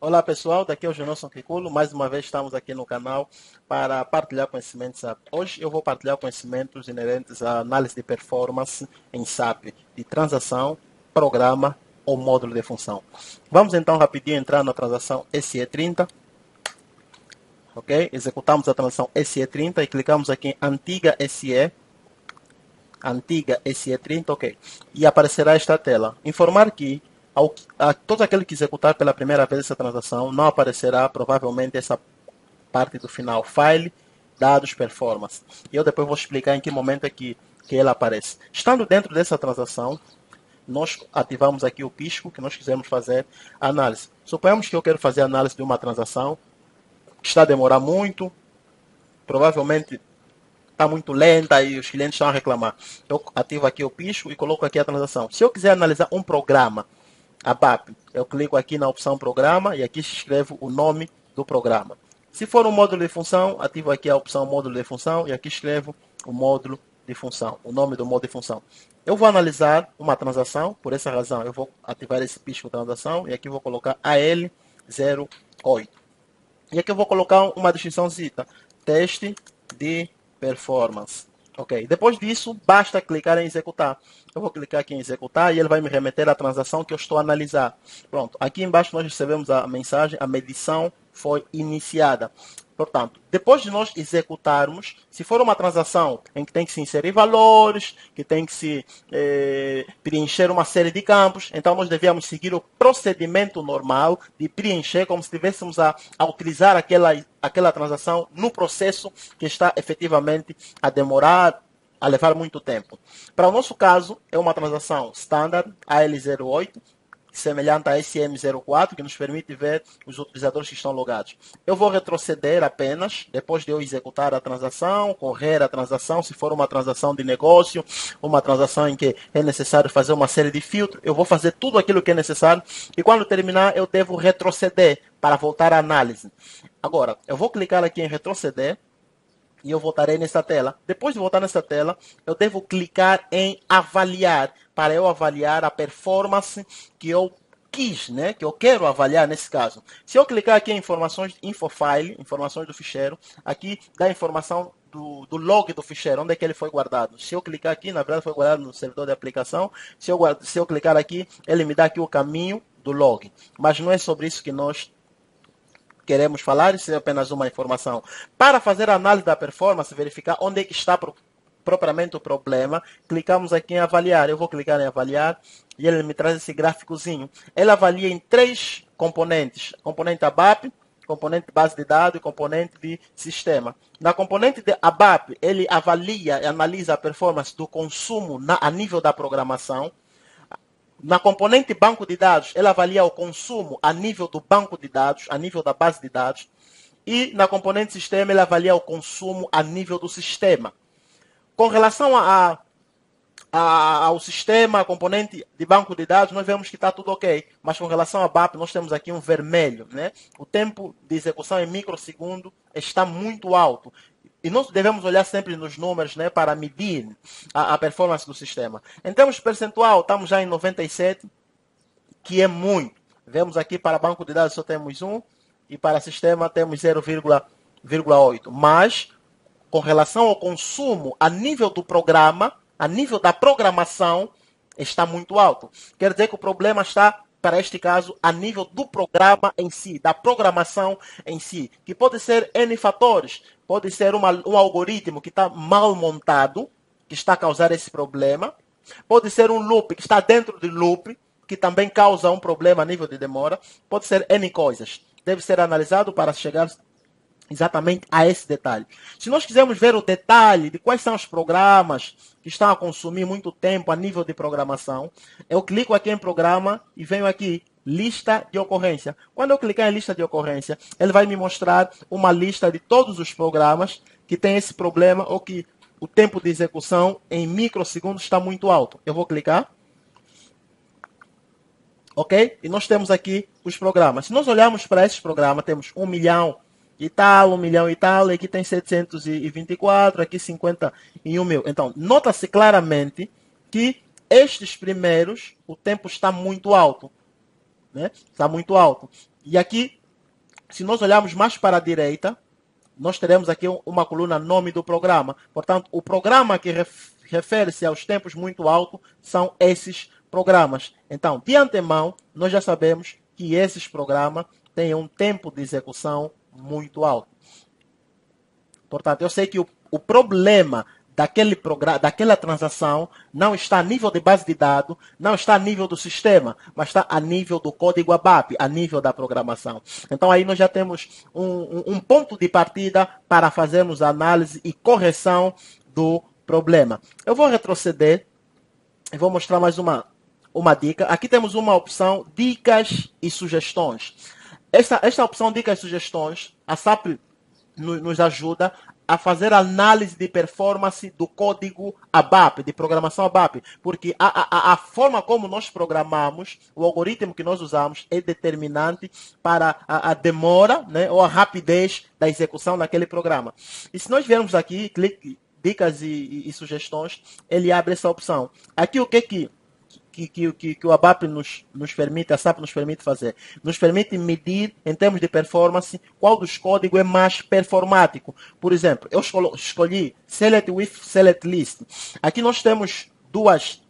Olá pessoal, daqui é o Genoson Kikulo. Mais uma vez estamos aqui no canal para partilhar conhecimentos SAP. Hoje eu vou partilhar conhecimentos inerentes à análise de performance em SAP, de transação, programa ou módulo de função. Vamos então rapidinho entrar na transação SE30. Ok? Executamos a transação SE30 e clicamos aqui em Antiga SE30, ok. E aparecerá esta tela. Informar que a todo aquele que executar pela primeira vez essa transação, não aparecerá provavelmente essa parte do final, File, Dados, Performance. E eu depois vou explicar em que momento é que ela aparece. Estando dentro dessa transação, nós ativamos aqui o pisco que nós quisermos fazer a análise. Suponhamos que eu quero fazer a análise de uma transação que está a demorar muito, provavelmente está muito lenta e os clientes estão a reclamar. Eu ativo aqui o pisco e coloco aqui a transação. Se eu quiser analisar um programa, ABAP, eu clico aqui na opção programa e aqui escrevo o nome do programa. Se for um módulo de função, ativo aqui a opção módulo de função e aqui escrevo o módulo de função, o nome do módulo de função. Eu vou analisar uma transação, por essa razão eu vou ativar esse pisco transação e aqui vou colocar AL08. E aqui eu vou colocar uma distinção zita, teste de performance. Ok, depois disso, basta clicar em executar. Eu vou clicar aqui em executar e ele vai me remeter à transação que eu estou a analisar. Pronto, aqui embaixo nós recebemos a mensagem, a medição foi iniciada. Portanto, depois de nós executarmos, se for uma transação em que tem que se inserir valores, que tem que se preencher uma série de campos, então nós devíamos seguir o procedimento normal de preencher como se estivéssemos a utilizar aquela transação no processo que está efetivamente a demorar, a levar muito tempo. Para o nosso caso, é uma transação standard AL08, semelhante a SM04, que nos permite ver os utilizadores que estão logados. Eu vou retroceder apenas, depois de eu executar a transação, correr a transação, se for uma transação de negócio, uma transação em que é necessário fazer uma série de filtros, eu vou fazer tudo aquilo que é necessário, e quando terminar, eu devo retroceder para voltar à análise. Agora, eu vou clicar aqui em retroceder, e eu voltarei nessa tela. Depois de voltar nessa tela, eu devo clicar em avaliar, para eu avaliar a performance que eu quis, né? Que eu quero avaliar nesse caso. Se eu clicar aqui em informações, infofile, informações do ficheiro, aqui dá a informação do log do ficheiro, onde é que ele foi guardado. Se eu clicar aqui, na verdade foi guardado no servidor de aplicação. Se eu clicar aqui, ele me dá aqui o caminho do log. Mas não é sobre isso que nós queremos falar, isso é apenas uma informação. Para fazer a análise da performance, verificar onde é que está propriamente o problema, clicamos aqui em avaliar. Eu vou clicar em avaliar e ele me traz esse gráficozinho. Ele avalia em 3 componentes: componente ABAP, componente base de dados e componente de sistema. Na componente de ABAP, ele avalia e analisa a performance do consumo a nível da programação. Na componente banco de dados, ele avalia o consumo a nível do banco de dados, a nível da base de dados. E na componente sistema, ele avalia o consumo a nível do sistema. Com relação ao sistema, a componente de banco de dados, nós vemos que está tudo ok. Mas com relação a BAP, nós temos aqui um vermelho, né? O tempo de execução em microsegundo está muito alto. E nós devemos olhar sempre nos números, né, para medir a performance do sistema. Em termos de percentual, estamos já em 97, que é muito. Vemos aqui para banco de dados só temos 1 e para sistema temos 0,8. Mas, com relação ao consumo a nível do programa, a nível da programação, está muito alto. Quer dizer que o problema está, para este caso, a nível do programa em si, da programação em si, que pode ser N fatores. Pode ser um algoritmo que está mal montado, que está a causar esse problema. Pode ser um loop que está dentro do loop, que também causa um problema a nível de demora. Pode ser N coisas. Deve ser analisado para chegar exatamente a esse detalhe. Se nós quisermos ver o detalhe de quais são os programas que estão a consumir muito tempo a nível de programação, eu clico aqui em programa e venho aqui, lista de ocorrência. Quando eu clicar em lista de ocorrência, ele vai me mostrar uma lista de todos os programas que tem esse problema ou que o tempo de execução em microsegundos está muito alto. Eu vou clicar. Ok? E nós temos aqui os programas. Se nós olharmos para esses programas, temos 1 milhão e tal, 1 milhão e tal, e aqui tem 724, aqui 51 mil. Então, nota-se claramente que estes primeiros, o tempo está muito alto. né? Está muito alto. E aqui, se nós olharmos mais para a direita, nós teremos aqui uma coluna nome do programa. Portanto, o programa que refere-se aos tempos muito altos são esses programas. Então, de antemão, nós já sabemos que esses programas têm um tempo de execução muito alto. Portanto, eu sei que o problema daquela transação não está a nível de base de dados, não está a nível do sistema, mas está a nível do código ABAP, a nível da programação. Então aí nós já temos um ponto de partida para fazermos a análise e correção do problema. Eu vou retroceder e vou mostrar mais uma dica. Aqui temos uma opção dicas e sugestões. Esta opção dicas e sugestões, a SAP nos ajuda a fazer análise de performance do código ABAP, de programação ABAP, porque a forma como nós programamos, o algoritmo que nós usamos é determinante para a demora, né, ou a rapidez da execução daquele programa. E se nós viermos aqui, clique dicas e sugestões, ele abre essa opção. Aqui o que o ABAP nos permite, a SAP nos permite fazer? Nos permite medir, em termos de performance, qual dos códigos é mais performático. Por exemplo, eu escolhi Select with Select List. Aqui nós temos duas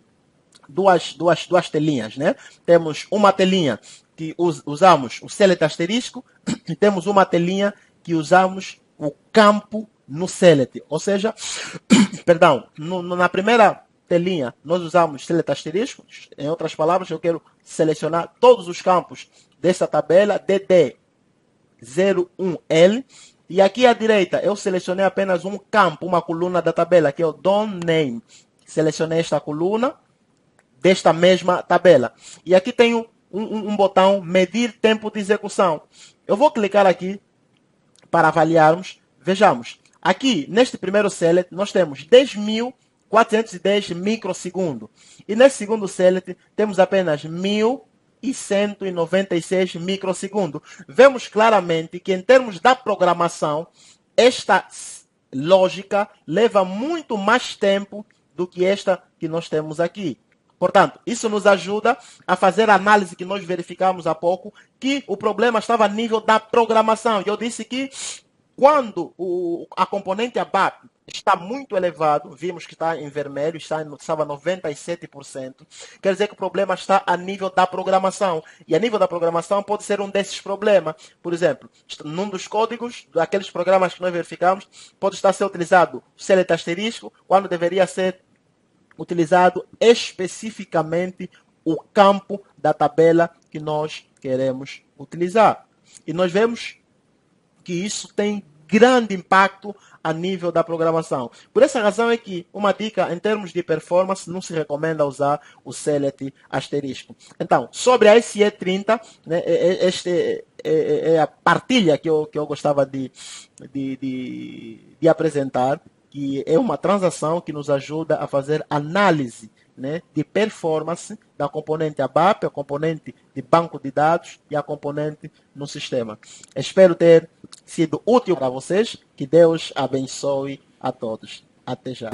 telinhas, né? Temos uma telinha que usamos o Select asterisco e temos uma telinha que usamos o campo no Select. Ou seja, perdão, na primeira telinha, nós usamos select asterisco. Em outras palavras, eu quero selecionar todos os campos dessa tabela DD01L. E aqui à direita, eu selecionei apenas um campo, uma coluna da tabela, que é o DOM Name. Selecionei esta coluna desta mesma tabela. E aqui tenho um botão medir tempo de execução. Eu vou clicar aqui para avaliarmos. Vejamos. Aqui, neste primeiro select, nós temos 10.410 microsegundos. E nesse segundo select, temos apenas 1.196 microsegundos. Vemos claramente que, em termos da programação, esta lógica leva muito mais tempo do que esta que nós temos aqui. Portanto, isso nos ajuda a fazer a análise que nós verificamos há pouco, que o problema estava a nível da programação. E eu disse que quando a componente ABAP está muito elevado, vimos que está em vermelho, estava 97%, quer dizer que o problema está a nível da programação. E a nível da programação pode ser um desses problemas. Por exemplo, num dos códigos, daqueles programas que nós verificamos, pode estar sendo utilizado o select asterisco, quando deveria ser utilizado especificamente o campo da tabela que nós queremos utilizar. E nós vemos que isso tem grande impacto a nível da programação. Por essa razão é que uma dica em termos de performance não se recomenda usar o select asterisco. Então, sobre a SE30, né, é a partilha que eu gostava de apresentar, que é uma transação que nos ajuda a fazer análise, né, de performance da componente ABAP, a componente de banco de dados e a componente no sistema. Espero ter sido útil para vocês. Que Deus abençoe a todos. Até já.